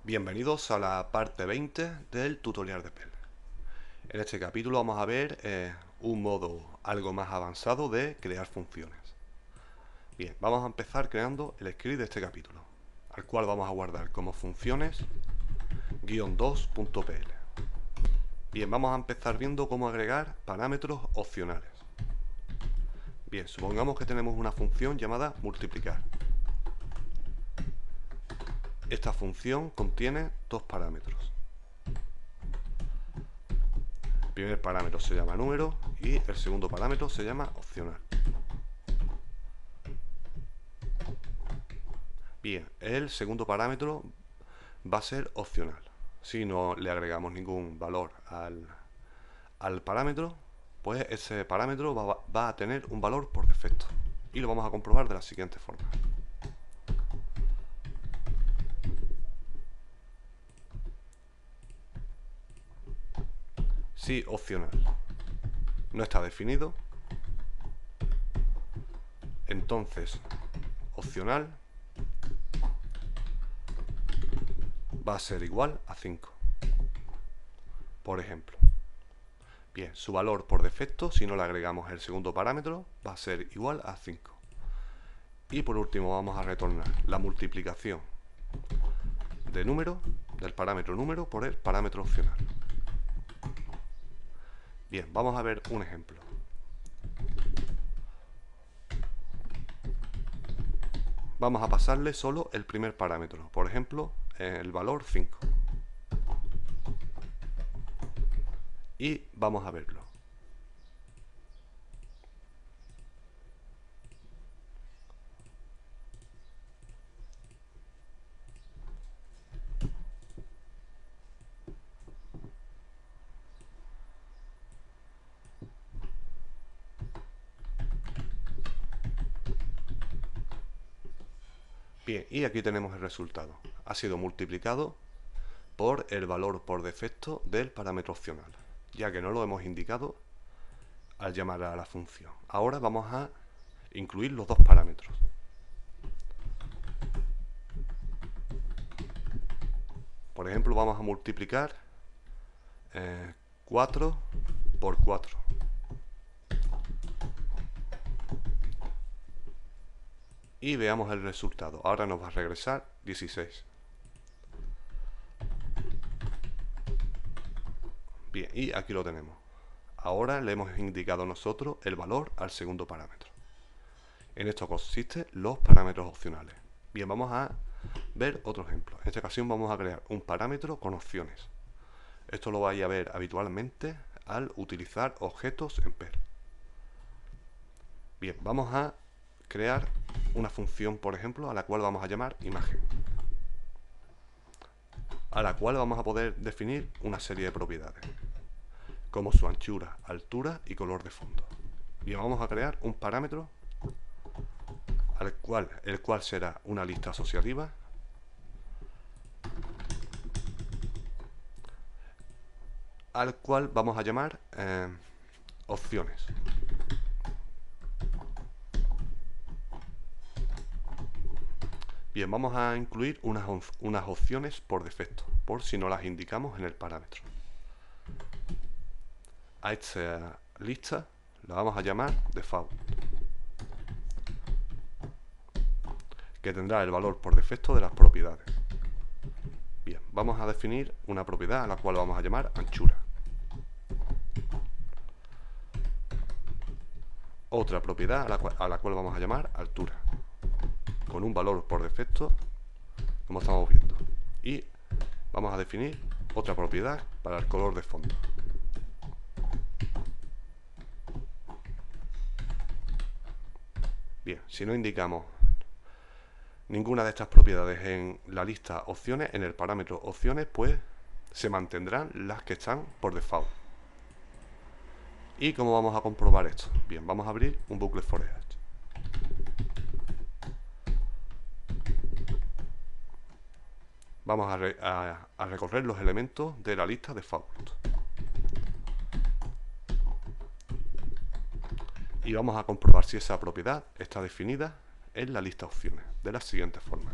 Bienvenidos a la parte 20 del tutorial de Perl. En este capítulo vamos a ver un modo algo más avanzado de crear funciones. Bien, vamos a empezar creando el script de este capítulo, al cual vamos a guardar como funciones -2.pl. Bien, vamos a empezar viendo cómo agregar parámetros opcionales. Bien, supongamos que tenemos una función llamada multiplicar. Esta función contiene dos parámetros. El primer parámetro se llama número y el segundo parámetro se llama opcional. Bien, el segundo parámetro va a ser opcional. Si no le agregamos ningún valor al parámetro, pues ese parámetro va a tener un valor por defecto. Y lo vamos a comprobar de la siguiente forma. Si opcional no está definido, entonces opcional va a ser igual a 5. Por ejemplo. Bien, su valor por defecto, si no le agregamos el segundo parámetro, va a ser igual a 5. Y por último vamos a retornar la multiplicación de número, del parámetro número, por el parámetro opcional. Bien, vamos a ver un ejemplo. Vamos a pasarle solo el primer parámetro, por ejemplo, el valor 5. Y vamos a verlo. Bien, y aquí tenemos el resultado. Ha sido multiplicado por el valor por defecto del parámetro opcional, ya que no lo hemos indicado al llamar a la función. Ahora vamos a incluir los dos parámetros. Por ejemplo, vamos a multiplicar 4 por 4. Y veamos el resultado. Ahora nos va a regresar 16. Bien, y aquí lo tenemos. Ahora le hemos indicado nosotros el valor al segundo parámetro. En esto consisten los parámetros opcionales. Bien, vamos a ver otro ejemplo. En esta ocasión vamos a crear un parámetro con opciones. Esto lo vais a ver habitualmente al utilizar objetos en Perl. Bien, vamos a crear una función, por ejemplo, a la cual vamos a llamar imagen, a la cual vamos a poder definir una serie de propiedades, como su anchura, altura y color de fondo. Bien, vamos a crear un parámetro el cual será una lista asociativa al cual vamos a llamar opciones. Bien, vamos a incluir unas opciones por defecto, por si no las indicamos en el parámetro. A esta lista la vamos a llamar default, que tendrá el valor por defecto de las propiedades. Bien, vamos a definir una propiedad a la cual vamos a llamar anchura. Otra propiedad a la cual vamos a llamar altura, con un valor por defecto, como estamos viendo. Y vamos a definir otra propiedad para el color de fondo. Bien, si no indicamos ninguna de estas propiedades en la lista opciones, en el parámetro opciones, pues se mantendrán las que están por default. ¿Y cómo vamos a comprobar esto? Bien, vamos a abrir un bucle for each. Vamos a recorrer los elementos de la lista default. Y vamos a comprobar si esa propiedad está definida en la lista opciones, de la siguiente forma.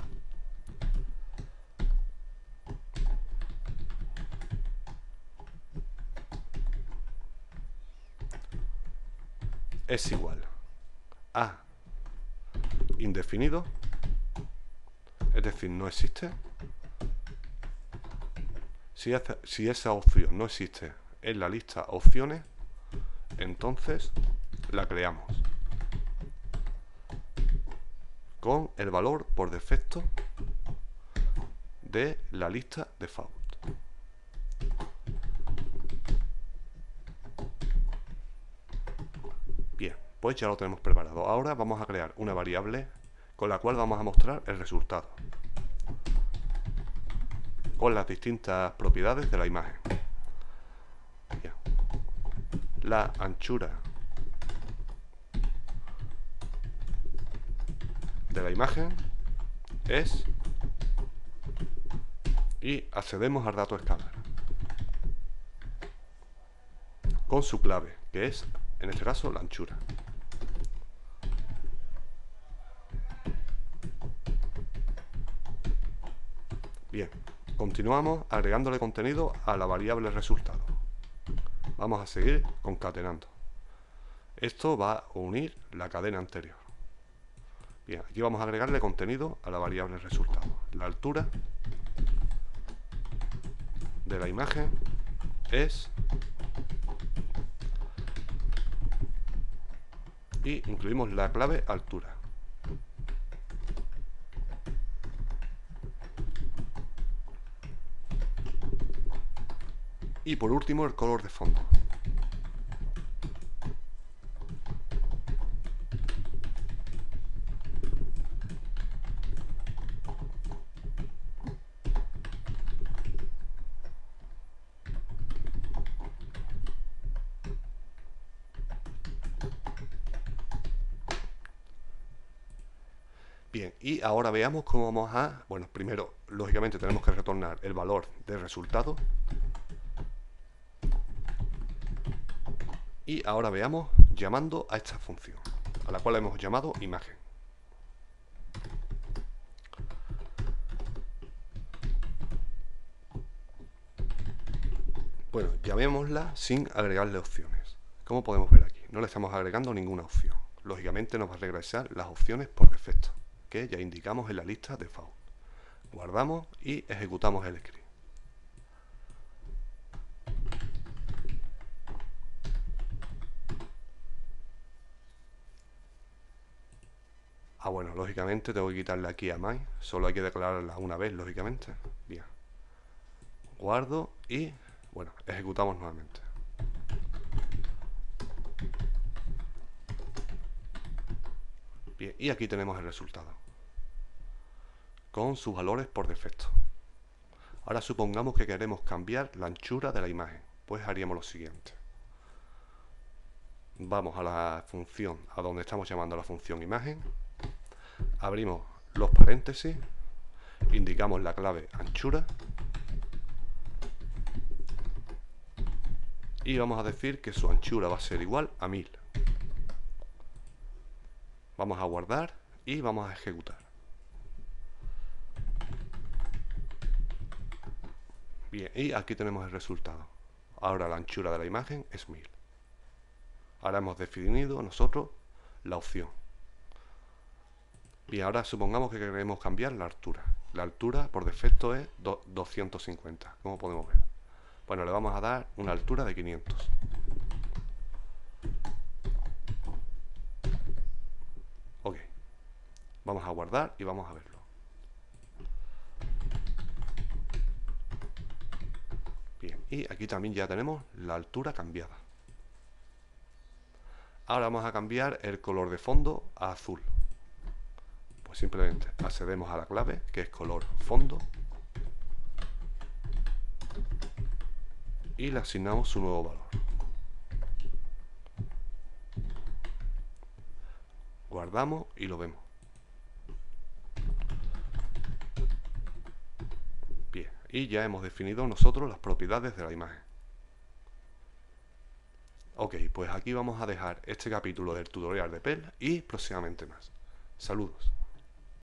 es igual a indefinido, es decir, no existe. Si esa opción no existe en la lista opciones, entonces la creamos con el valor por defecto de la lista default. Bien, pues ya lo tenemos preparado. Ahora vamos a crear una variable con la cual vamos a mostrar el resultado con las distintas propiedades de la imagen. Bien. La anchura de la imagen es, y accedemos al dato escalar con su clave, que es, en este caso, la anchura. Bien, continuamos agregándole contenido a la variable resultado. Vamos a seguir concatenando. Esto va a unir la cadena anterior. Bien, aquí vamos a agregarle contenido a la variable resultado. La altura de la imagen es, y incluimos la clave altura. Y por último, el color de fondo. Bien, y ahora veamos cómo vamos a... Bueno, primero, lógicamente, tenemos que retornar el valor del resultado. Y ahora veamos llamando a esta función, a la cual hemos llamado imagen. Bueno, llamémosla sin agregarle opciones. Como podemos ver aquí, no le estamos agregando ninguna opción. Lógicamente nos va a regresar las opciones por defecto, que ya indicamos en la lista default. Guardamos y ejecutamos el script. Bueno, lógicamente tengo que quitarle aquí a my, solo hay que declararla una vez, lógicamente. Bien. Guardo y, bueno, ejecutamos nuevamente. Bien, y aquí tenemos el resultado, con sus valores por defecto. Ahora supongamos que queremos cambiar la anchura de la imagen, pues haríamos lo siguiente. Vamos a la función, a donde estamos llamando la función imagen, abrimos los paréntesis, indicamos la clave anchura y vamos a decir que su anchura va a ser igual a 1000. Vamos a guardar y vamos a ejecutar. Bien, y aquí tenemos el resultado. Ahora la anchura de la imagen es 1000. Ahora hemos definido nosotros la opción. Bien, ahora supongamos que queremos cambiar la altura. La altura por defecto es 250, como podemos ver. Bueno, le vamos a dar una altura de 500. Ok. Vamos a guardar y vamos a verlo. Bien, y aquí también ya tenemos la altura cambiada. Ahora vamos a cambiar el color de fondo a azul. Pues simplemente accedemos a la clave, que es color fondo, y le asignamos su nuevo valor. Guardamos y lo vemos. Bien, y ya hemos definido nosotros las propiedades de la imagen. Ok, pues aquí vamos a dejar este capítulo del tutorial de Perl y próximamente más. Saludos.